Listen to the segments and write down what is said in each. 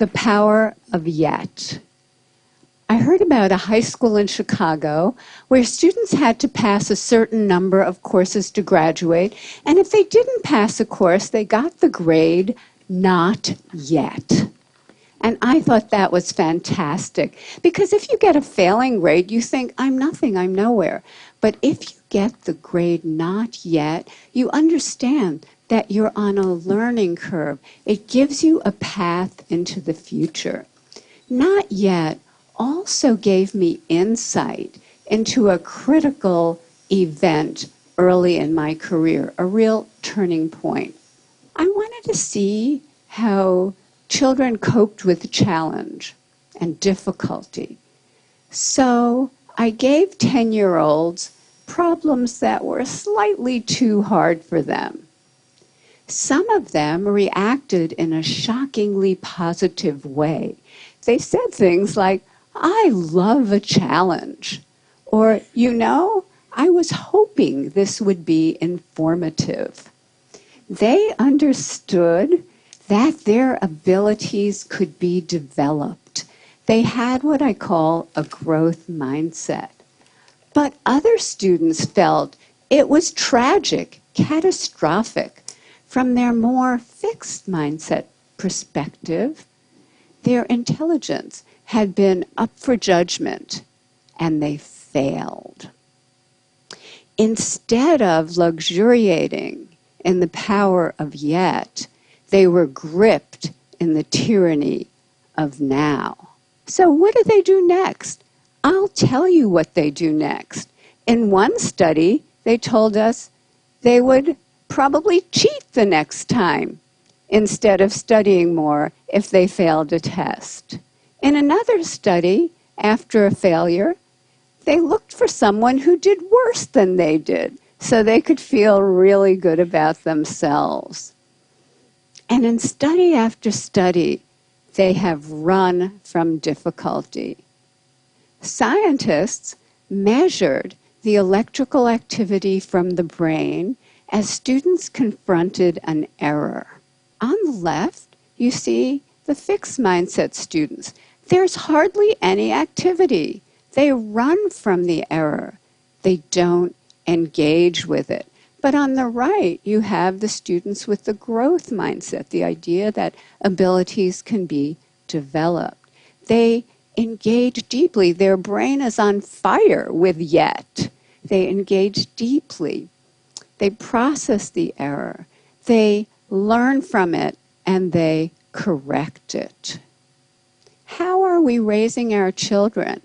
The power of yet. I heard about a high school in Chicago where students had to pass a certain number of courses to graduate, and if they didn't pass a course, they got the grade not yet. And I thought that was fantastic, because if you get a failing grade, you think, I'm nothing, I'm nowhere. But if you get the grade not yet, you understand that you're on a learning curve. It gives you a path into the future. Not yet also gave me insight into a critical event early in my career, a real turning point. I wanted to see how children coped with challenge and difficulty. So I gave 10-year-olds problems that were slightly too hard for them. Some of them reacted in a shockingly positive way. They said things like, I love a challenge. Or, you know, I was hoping this would be informative. They understood that their abilities could be developed. They had what I call a growth mindset. But other students felt it was tragic, catastrophic. From their more fixed mindset perspective, their intelligence had been up for judgment, and they failed. Instead of luxuriating in the power of yet, they were gripped in the tyranny of now. So what do they do next? I'll tell you what they do next. In one study, they told us they would probably cheat the next time instead of studying more if they failed a test. In another study, after a failure, they looked for someone who did worse than they did so they could feel really good about themselves. And in study after study, they have run from difficulty. Scientists measured the electrical activity from the brain as students confronted an error. On the left, you see the fixed mindset students. There's hardly any activity. They run from the error. They don't engage with it. But on the right, you have the students with the growth mindset, the idea that abilities can be developed. They engage deeply. Their brain is on fire with yet. They engage deeply. They process the error. They learn from it, and they correct it. How are we raising our children?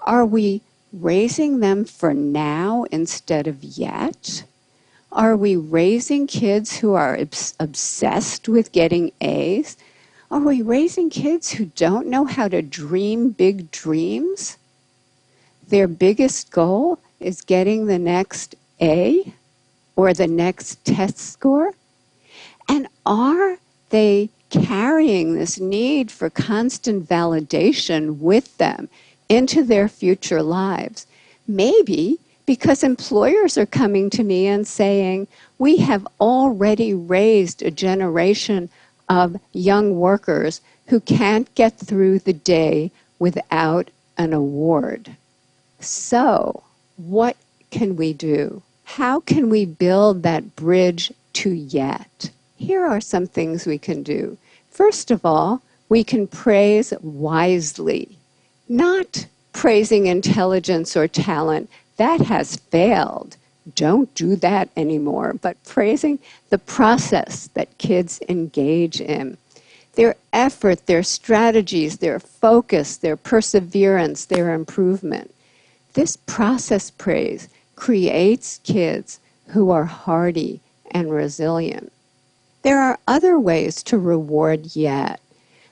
Are we raising them for now instead of yet? Are we raising kids who are obsessed with getting A's? Are we raising kids who don't know how to dream big dreams? Their biggest goal is getting the next A or the next test score? And are they carrying this need for constant validation with them into their future lives? Maybe because employers are coming to me and saying, we have already raised a generation of young workers who can't get through the day without an award. So, what can we do? How can we build that bridge to yet? Here are some things we can do. First of all, we can praise wisely, not praising intelligence or talent. That has failed. Don't do that anymore, but praising the process that kids engage in. Their effort, their strategies, their focus, their perseverance, their improvement. This process praise creates kids who are hardy and resilient. There are other ways to reward yet.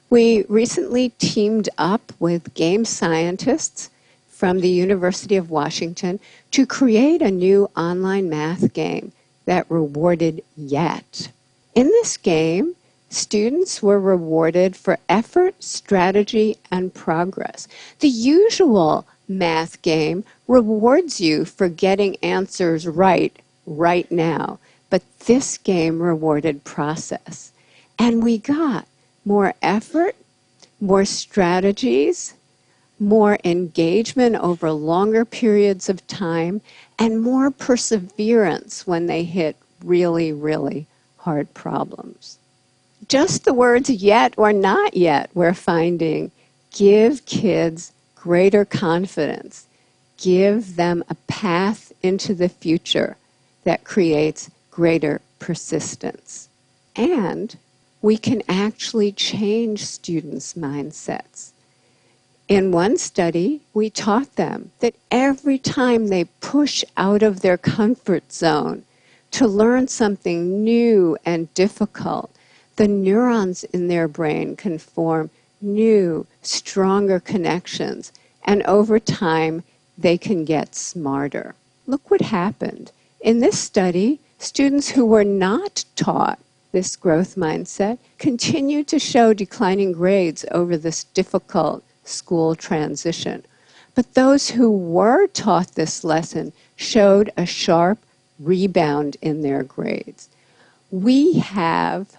We recently teamed up with game scientists from the University of Washington to create a new online math game that rewarded yet. In this game, students were rewarded for effort, strategy, and progress. The usual math game rewards you for getting answers right now, but this game rewarded process. And we got more effort, more strategies, more engagement over longer periods of time, and more perseverance when they hit really, really hard problems. Just the words yet or not yet, we're finding, give kids greater confidence, give them a path into the future that creates greater persistence. And we can actually change students' mindsets. In one study, we taught them that every time they push out of their comfort zone to learn something new and difficult, the neurons in their brain can form new, stronger connections, and over time, they can get smarter. Look what happened. In this study, students who were not taught this growth mindset continued to show declining grades over this difficult school transition. But those who were taught this lesson showed a sharp rebound in their grades. We have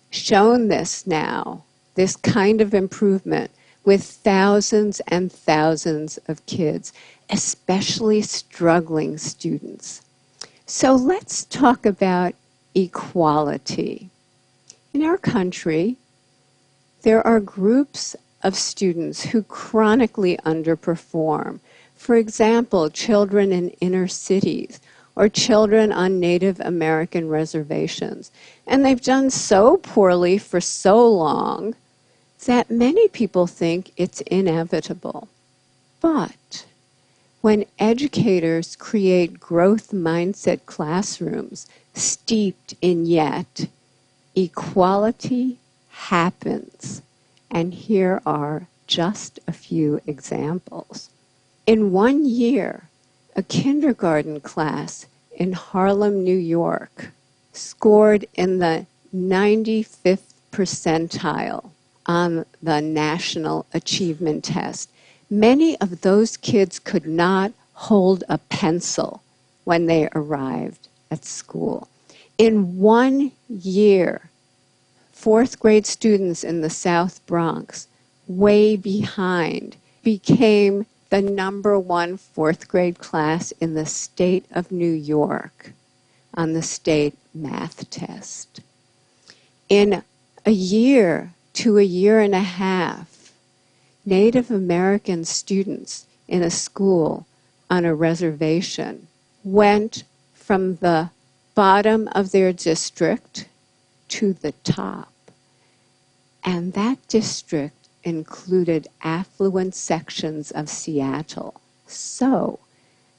shown this now, this kind of improvement, with thousands and thousands of kids, especially struggling students. So let's talk about equality. In our country, there are groups of students who chronically underperform. For example, children in inner cities or children on Native American reservations. And they've done so poorly for so long that many people think it's inevitable. But when educators create growth mindset classrooms steeped in yet, equality happens. And here are just a few examples. In 1 year, a kindergarten class in Harlem, New York, scored in the 95th percentile on the National Achievement Test. Many of those kids could not hold a pencil when they arrived at school. In 1 year, fourth grade students in the South Bronx, way behind, became the #1 fourth grade class in the state of New York on the state math test. In a year to a year and a half, Native American students in a school on a reservation went from the bottom of their district to the top. And that district included affluent sections of Seattle. So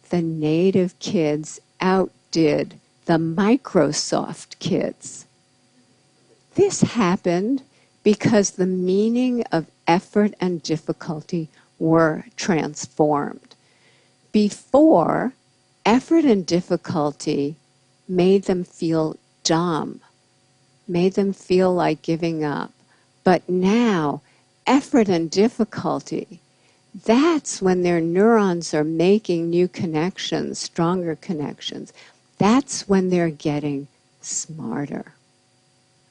the Native kids outdid the Microsoft kids. This happened because the meaning of effort and difficulty were transformed. Before, effort and difficulty made them feel dumb, made them feel like giving up. But now, effort and difficulty, that's when their neurons are making new connections, stronger connections. That's when they're getting smarter.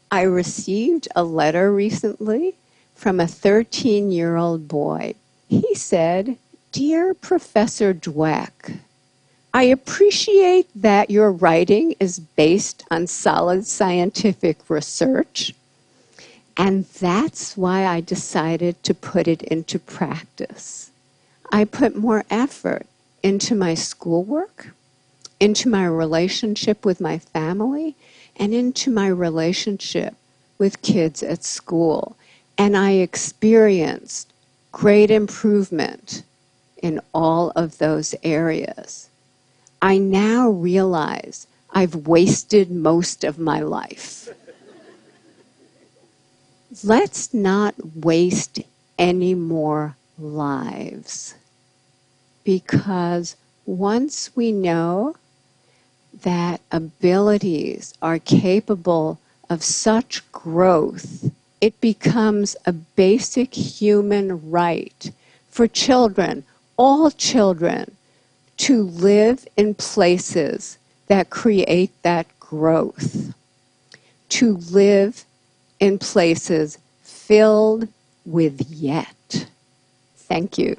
I received a letter recently from a 13-year-old boy. He said, "Dear Professor Dweck, I appreciate that your writing is based on solid scientific research, and that's why I decided to put it into practice. I put more effort into my schoolwork, into my relationship with my family, and into my relationship with kids at school. And I experienced great improvement in all of those areas. I now realize I've wasted most of my life." Let's not waste any more lives, because once we know that abilities are capable of such growth, it becomes a basic human right for children, all children, to live in places that create that growth, to live in places filled with yet. Thank you.